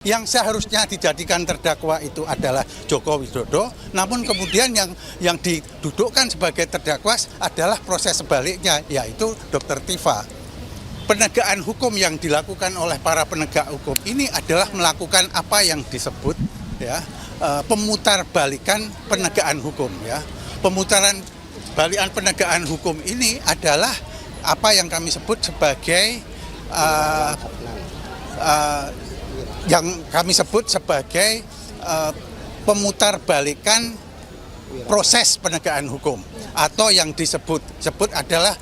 Yang seharusnya dijadikan terdakwa itu adalah Joko Widodo, namun kemudian yang didudukkan sebagai terdakwa adalah proses sebaliknya, yaitu Dr. Tifa. Penegakan hukum yang dilakukan oleh para penegak hukum ini adalah melakukan apa yang disebut pemutarbalikan penegakan hukum. Pemutaran balikan penegakan hukum ini adalah apa yang kami sebut sebagai pemutarbalikan proses penegakan hukum, atau yang disebut adalah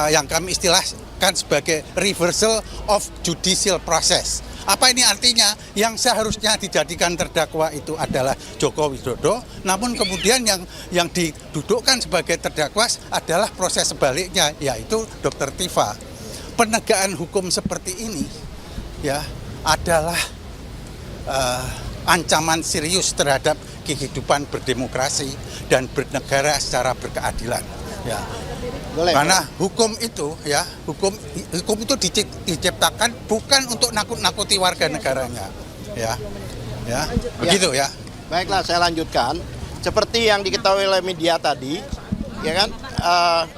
yang kami istilahkan sebagai reversal of judicial process. Apa ini artinya? Yang seharusnya dijadikan terdakwa itu adalah Joko Widodo, namun kemudian yang didudukkan sebagai terdakwa adalah proses sebaliknya, yaitu Dr. Tifa. Penegakan hukum seperti ini adalah ancaman serius terhadap kehidupan berdemokrasi dan bernegara secara berkeadilan. Karena hukum itu diciptakan bukan untuk nakut-nakuti warga negaranya. Begitu ya. Baiklah, saya lanjutkan. Seperti yang diketahui oleh media tadi,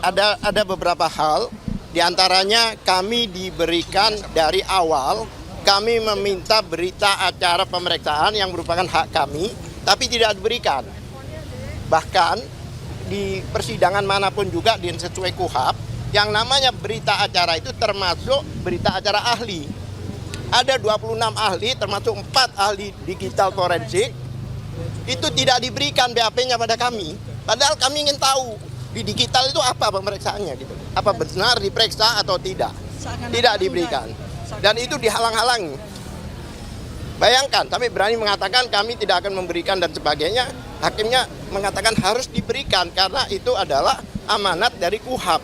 ada beberapa hal. Di antaranya kami diberikan dari awal. Kami meminta berita acara pemeriksaan yang merupakan hak kami, tapi tidak diberikan. Bahkan di persidangan manapun juga sesuai KUHAP, yang namanya berita acara itu termasuk berita acara ahli. Ada 26 ahli, termasuk 4 ahli digital forensik, itu tidak diberikan BAP-nya pada kami. Padahal kami ingin tahu di digital itu apa pemeriksaannya gitu. Apa benar diperiksa atau tidak. Tidak diberikan. Dan itu dihalang-halangi. Bayangkan, kami berani mengatakan kami tidak akan memberikan dan sebagainya. Hakimnya mengatakan harus diberikan karena itu adalah amanat dari KUHAP.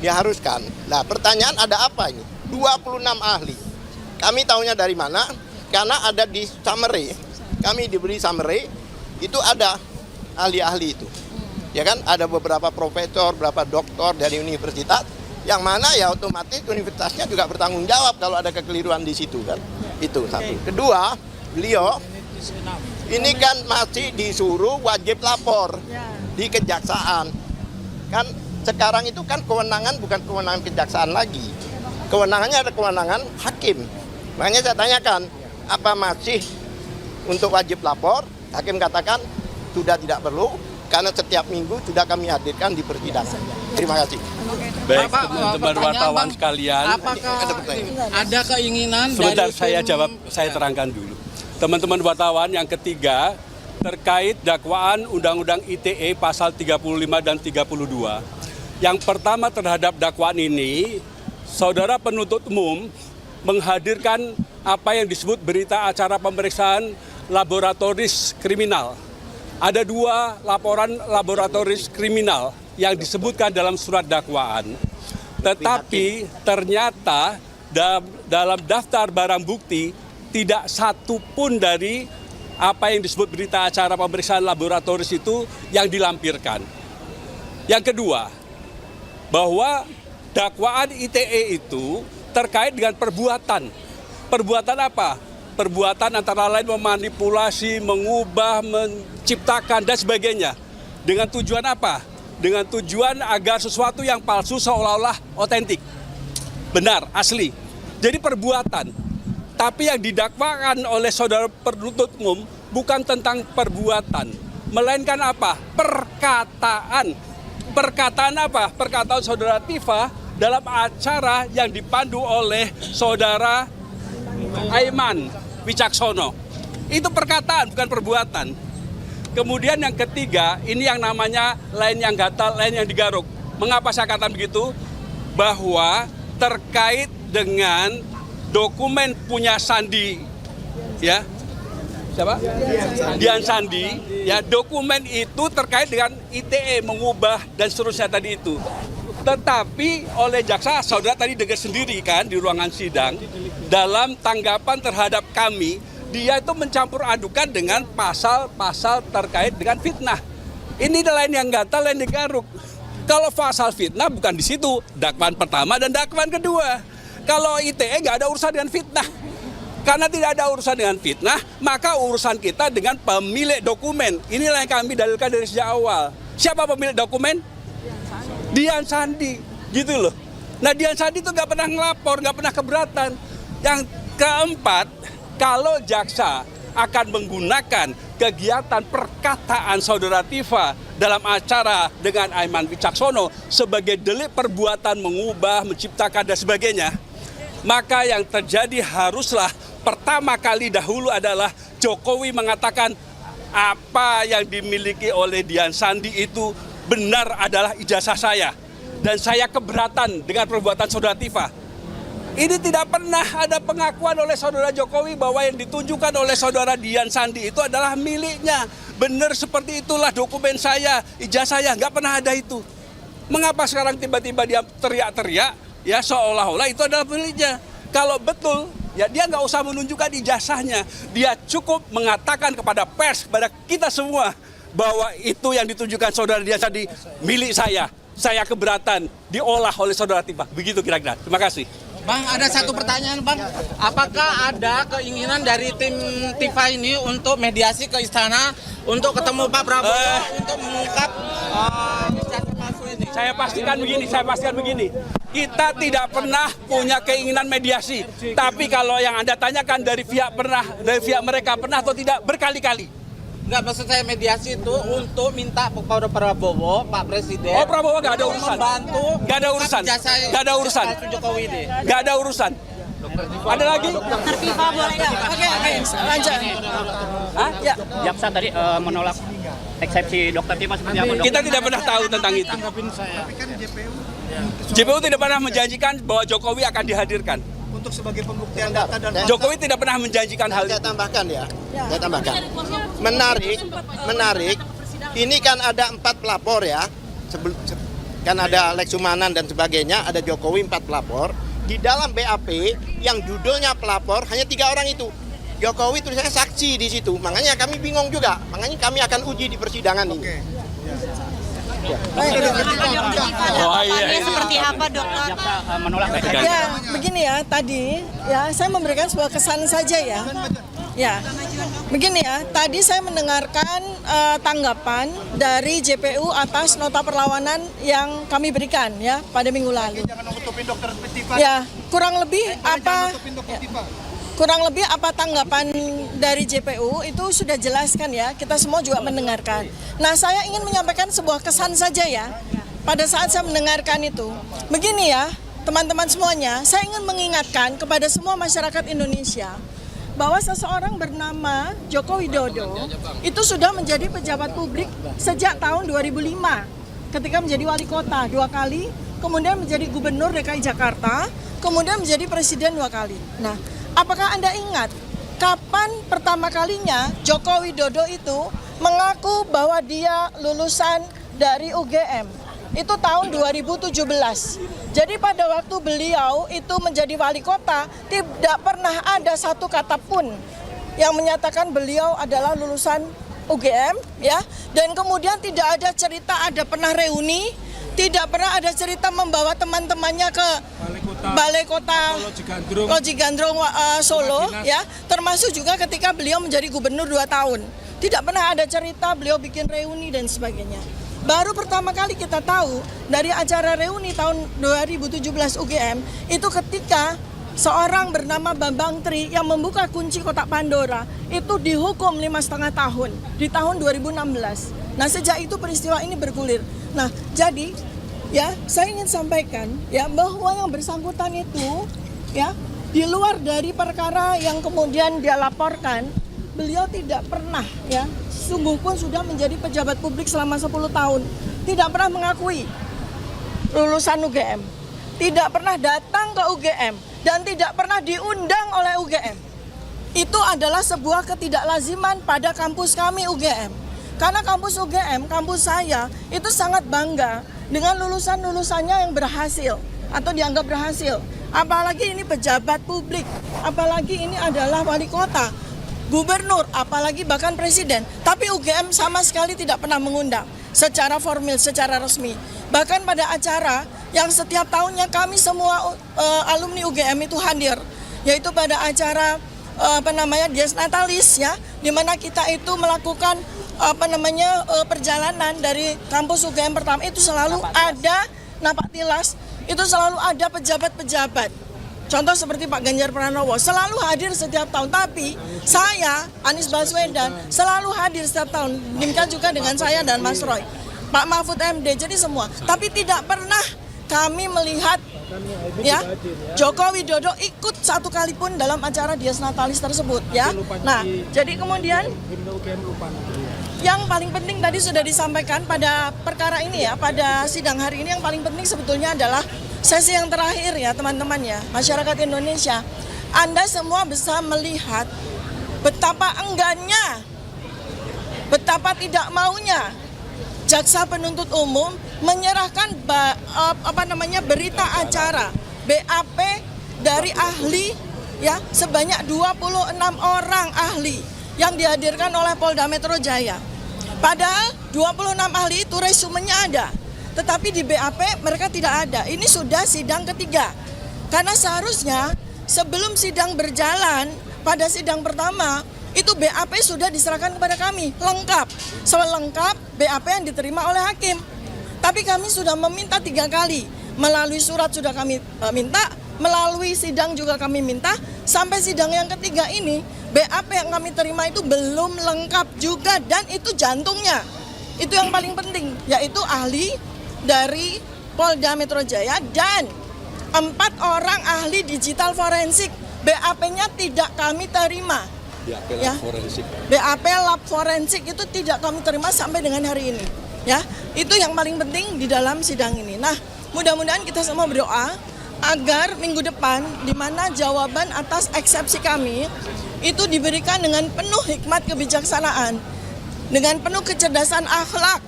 Diharuskan. Nah, pertanyaan ada apa ini? 26 ahli. Kami tahunya dari mana? Karena ada di summary. Kami diberi summary, itu ada ahli-ahli itu. Ya kan, ada beberapa profesor, beberapa doktor dari universitas, yang mana ya otomatis universitasnya juga bertanggung jawab kalau ada kekeliruan di situ kan. Itu satu. Kedua, beliau ini kan masih disuruh wajib lapor di kejaksaan. Kan sekarang itu kan kewenangan bukan kewenangan kejaksaan lagi. Kewenangannya ada kewenangan hakim. Makanya saya tanyakan, apa masih untuk wajib lapor? Hakim katakan sudah tidak perlu karena setiap minggu sudah kami hadirkan di persidangan. Terima kasih. Baik, teman-teman wartawan sekalian, apakah ada keinginan sebentar dari saya jawab, saya terangkan dulu. Teman-teman wartawan, yang ketiga terkait dakwaan Undang-Undang ITE pasal 35 dan 32. Yang pertama terhadap dakwaan ini, saudara penuntut umum menghadirkan apa yang disebut berita acara pemeriksaan laboratoris kriminal. Ada 2 laporan laboratoris kriminal yang disebutkan dalam surat dakwaan. Tetapi ternyata dalam daftar barang bukti tidak satu pun dari apa yang disebut berita acara pemeriksaan laboratoris itu yang dilampirkan. Yang kedua, bahwa dakwaan ITE itu terkait dengan perbuatan. Perbuatan apa? Perbuatan antara lain memanipulasi, mengubah, menciptakan, dan sebagainya. Dengan tujuan apa? Dengan tujuan agar sesuatu yang palsu seolah-olah otentik. Benar, asli. Jadi perbuatan. Tapi yang didakwakan oleh saudara penuntut umum bukan tentang perbuatan. Melainkan apa? Perkataan. Perkataan apa? Perkataan saudara Tifa dalam acara yang dipandu oleh saudara Aiman Wicaksono. Itu perkataan, bukan perbuatan. Kemudian yang ketiga, ini yang namanya lain yang gatal, lain yang digaruk. Mengapa saya katakan begitu? Bahwa terkait dengan dokumen punya Sandi, ya, siapa? Dian Sandi, ya, dokumen itu terkait dengan ITE, mengubah dan seterusnya tadi itu. Tetapi oleh jaksa, saudara tadi dengar sendiri kan di ruangan sidang, dalam tanggapan terhadap kami, dia itu mencampur adukan dengan pasal-pasal terkait dengan fitnah. Ini lain yang gatal, lain digaruk. Kalau pasal fitnah bukan di situ, dakwaan pertama dan dakwaan kedua. Kalau ITE nggak ada urusan dengan fitnah. Karena tidak ada urusan dengan fitnah, maka urusan kita dengan pemilik dokumen. Inilah yang kami dalilkan dari sejak awal. Siapa pemilik dokumen? Dian Sandi, gitu loh. Nah, Dian Sandi itu nggak pernah ngelapor, nggak pernah keberatan. Yang keempat, kalau jaksa akan menggunakan kegiatan perkataan saudara Tifa dalam acara dengan Aiman Wicaksono sebagai delik perbuatan mengubah, menciptakan dan sebagainya, maka yang terjadi haruslah pertama kali dahulu adalah Jokowi mengatakan apa yang dimiliki oleh Dian Sandi itu benar adalah ijazah saya. Dan saya keberatan dengan perbuatan saudara Tifa. Ini tidak pernah ada pengakuan oleh saudara Jokowi bahwa yang ditunjukkan oleh saudara Dian Sandi itu adalah miliknya. Benar seperti itulah dokumen saya, ijazah saya, nggak pernah ada itu. Mengapa sekarang tiba-tiba dia teriak-teriak, ya seolah-olah itu adalah miliknya. Kalau betul, ya dia nggak usah menunjukkan ijazahnya. Dia cukup mengatakan kepada pers, kepada kita semua, bahwa itu yang ditunjukkan saudara Dian Sandi milik saya. Saya keberatan diolah oleh saudara Tifa. Begitu kira-kira. Terima kasih. Bang, ada satu pertanyaan, Bang. Apakah ada keinginan dari tim Tifa ini untuk mediasi ke istana untuk ketemu Pak Prabowo untuk mengungkap ijazah palsu ini? Saya pastikan begini. Kita tidak pernah punya keinginan mediasi. Tapi kalau yang Anda tanyakan dari pihak mereka pernah atau tidak, berkali-kali. Enggak, maksud saya mediasi itu untuk minta kepada Prabowo, Pak Presiden. Oh, Prabowo nggak ada urusan. Membantu. Nggak ada urusan. Nggak ada urusan. Jokowi ini. Nggak ada urusan. Ada lagi? Dokter Tifa boleh nggak? Oke, lanjut. Hah? Ya. Jaksa tadi menolak eksepsi Dokter Tifa seperti apa, Dok? Kita tidak pernah tahu tentang itu. JPU tidak pernah menjanjikan bahwa Jokowi akan dihadirkan. Untuk sebagai pembuktian data dan Jokowi tidak pernah menjanjikan hal Saya itu. tambahkan ya. Saya tambahkan. Menarik. Ini kan ada 4 pelapor ya. Kan ada Lex Sumanan dan sebagainya, ada Jokowi 4 pelapor. Di dalam BAP yang judulnya pelapor hanya 3 orang itu. Jokowi tulisannya saksi di situ. Makanya kami bingung juga. Makanya kami akan uji di persidangan ini. Jawabannya seperti apa, Dokter? Jaksa menolak eksepsi. Ya, begini ya, tadi ya saya memberikan sebuah kesan saja ya. Ya, begini ya, tadi saya mendengarkan tanggapan dari JPU atas nota perlawanan yang kami berikan ya pada minggu lalu. jangan nutupin Dokter Tifa. Ya, kurang lebih apa? Nutupin Dokter Tifa. Kurang lebih apa tanggapan dari JPU itu sudah jelaskan ya, kita semua juga mendengarkan. Nah, saya ingin menyampaikan sebuah kesan saja ya, pada saat saya mendengarkan itu. Begini ya, teman-teman semuanya, saya ingin mengingatkan kepada semua masyarakat Indonesia, bahwa seseorang bernama Joko Widodo itu sudah menjadi pejabat publik sejak tahun 2005, ketika menjadi wali kota 2 kali, kemudian menjadi gubernur DKI Jakarta, kemudian menjadi presiden 2 kali. Nah, apakah Anda ingat kapan pertama kalinya Joko Widodo itu mengaku bahwa dia lulusan dari UGM? Itu tahun 2017. Jadi pada waktu beliau itu menjadi wali kota, tidak pernah ada satu kata pun yang menyatakan beliau adalah lulusan UGM, ya. Dan kemudian tidak ada cerita ada pernah reuni, tidak pernah ada cerita membawa teman-temannya ke Balai Kota Loji Gandrung Solo, ya, termasuk juga ketika beliau menjadi gubernur 2 tahun. Tidak pernah ada cerita beliau bikin reuni dan sebagainya. Baru pertama kali kita tahu dari acara reuni tahun 2017 UGM itu ketika seorang bernama Bambang Tri yang membuka kunci kotak Pandora itu dihukum 5,5 tahun di tahun 2016. Nah, sejak itu peristiwa ini bergulir. Nah, jadi ya, saya ingin sampaikan ya bahwa yang bersangkutan itu ya di luar dari perkara yang kemudian dia laporkan, beliau tidak pernah ya, sungguh pun sudah menjadi pejabat publik selama 10 tahun, tidak pernah mengakui lulusan UGM, tidak pernah datang ke UGM dan tidak pernah diundang oleh UGM. Itu adalah sebuah ketidaklaziman pada kampus kami UGM. Karena kampus UGM, kampus saya, itu sangat bangga dengan lulusan-lulusannya yang berhasil atau dianggap berhasil. Apalagi ini pejabat publik, apalagi ini adalah wali kota, gubernur, apalagi bahkan presiden. Tapi UGM sama sekali tidak pernah mengundang secara formal, secara resmi. Bahkan pada acara yang setiap tahunnya kami semua alumni UGM itu hadir, yaitu pada acara dies natalis ya, di mana kita itu melakukan perjalanan dari kampus UGM pertama itu selalu ada napak tilas, itu selalu ada pejabat-pejabat. Contoh seperti Pak Ganjar Pranowo selalu hadir setiap tahun, tapi saya, Anies Baswedan, selalu hadir setiap tahun. Demikian juga dengan saya dan Mas Roy, Pak Mahfud MD, jadi semua. Tapi tidak pernah kami melihat ya Joko Widodo ikut satu kali pun dalam acara dies natalis tersebut ya. Nah, jadi kemudian yang paling penting tadi sudah disampaikan pada perkara ini ya, pada sidang hari ini yang paling penting sebetulnya adalah sesi yang terakhir ya teman-teman ya, masyarakat Indonesia. Anda semua bisa melihat betapa enggannya, betapa tidak maunya jaksa penuntut umum menyerahkan berita acara BAP dari ahli ya, sebanyak 26 orang ahli yang dihadirkan oleh Polda Metro Jaya. Padahal 26 ahli itu resumenya ada, tetapi di BAP mereka tidak ada. Ini sudah sidang ketiga. Karena seharusnya sebelum sidang berjalan, pada sidang pertama, itu BAP sudah diserahkan kepada kami, lengkap. Selengkap BAP yang diterima oleh hakim. Tapi kami sudah meminta 3 kali. Melalui surat sudah kami minta, melalui sidang juga kami minta. Sampai sidang yang ketiga ini, BAP yang kami terima itu belum lengkap juga, dan itu jantungnya. Itu yang paling penting, yaitu ahli dari Polda Metro Jaya dan 4 orang ahli digital forensik. BAP-nya tidak kami terima. BAP lab forensik itu tidak kami terima sampai dengan hari ini. Ya, itu yang paling penting di dalam sidang ini. Nah, mudah-mudahan kita semua berdoa agar minggu depan, di mana jawaban atas eksepsi kami itu diberikan dengan penuh hikmat kebijaksanaan, dengan penuh kecerdasan akhlak,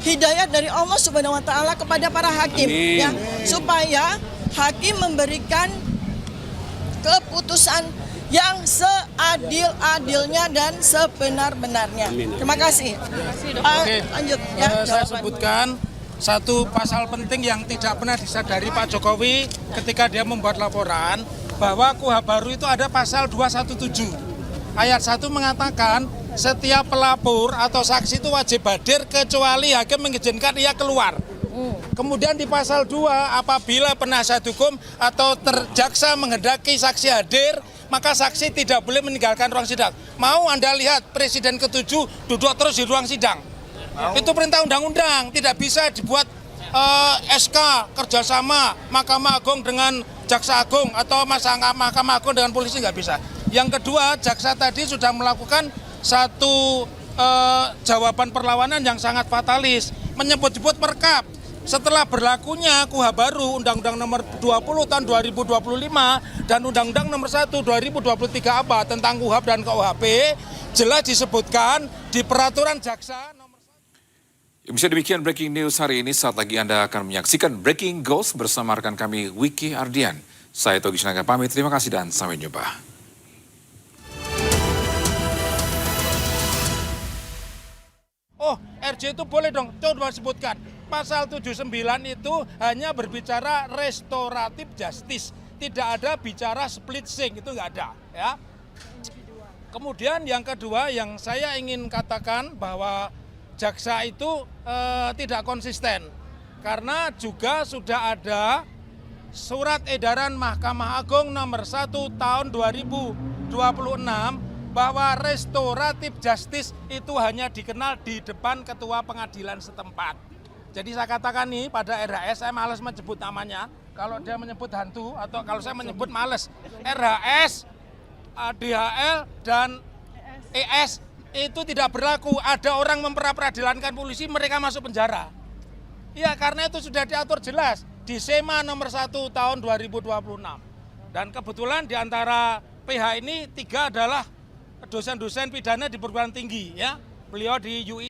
hidayah dari Allah Subhanahu wa taala kepada para hakim. Amin. Ya, supaya hakim memberikan keputusan yang seadil-adilnya dan sebenar-benarnya. Terima kasih. Lanjut ya. Saya sebutkan satu pasal penting yang tidak pernah disadari Pak Jokowi ketika dia membuat laporan, bahwa KUHP baru itu ada pasal 217. Ayat 1 mengatakan setiap pelapor atau saksi itu wajib hadir kecuali hakim mengizinkan ia keluar. Kemudian di pasal 2, apabila penasihat hukum atau jaksa menghendaki saksi hadir, maka saksi tidak boleh meninggalkan ruang sidang. Mau Anda lihat Presiden ke-7 duduk terus di ruang sidang? Itu perintah undang-undang, tidak bisa dibuat SK kerjasama Mahkamah Agung dengan Jaksa Agung atau Mahkamah Agung dengan polisi, nggak bisa. Yang kedua, jaksa tadi sudah melakukan satu jawaban perlawanan yang sangat fatalis, menyebut-nyebut perkap. Setelah berlakunya KUHP baru, Undang-Undang Nomor 20 Tahun 2025 dan Undang-Undang Nomor 1 2023 apa tentang KUHP dan KUHP, jelas disebutkan di peraturan jaksa nomor 1. Bisa demikian breaking news hari ini. Saat lagi Anda akan menyaksikan Breaking Goals bersama rekan kami Wiki Ardian. Saya Togi Sinaga pamit, terima kasih dan sampai jumpa. Oh, RJ itu boleh dong, coba sebutkan. Pasal 79 itu hanya berbicara restoratif justice, tidak ada bicara split sing, itu nggak ada. Ya. Kemudian yang kedua yang saya ingin katakan bahwa jaksa itu tidak konsisten, karena juga sudah ada surat edaran Mahkamah Agung nomor 1 tahun 2026 bahwa restoratif justice itu hanya dikenal di depan ketua pengadilan setempat. Jadi saya katakan nih pada RHS, saya malas menyebut namanya. Kalau dia menyebut hantu atau kalau saya menyebut males. RHS, DHL, dan ES itu tidak berlaku. Ada orang memperadilankan polisi, mereka masuk penjara. Ya, karena itu sudah diatur jelas di SEMA nomor 1 tahun 2026. Dan kebetulan di antara PH ini 3 adalah dosen-dosen pidana di perguruan tinggi. Ya, beliau di UI.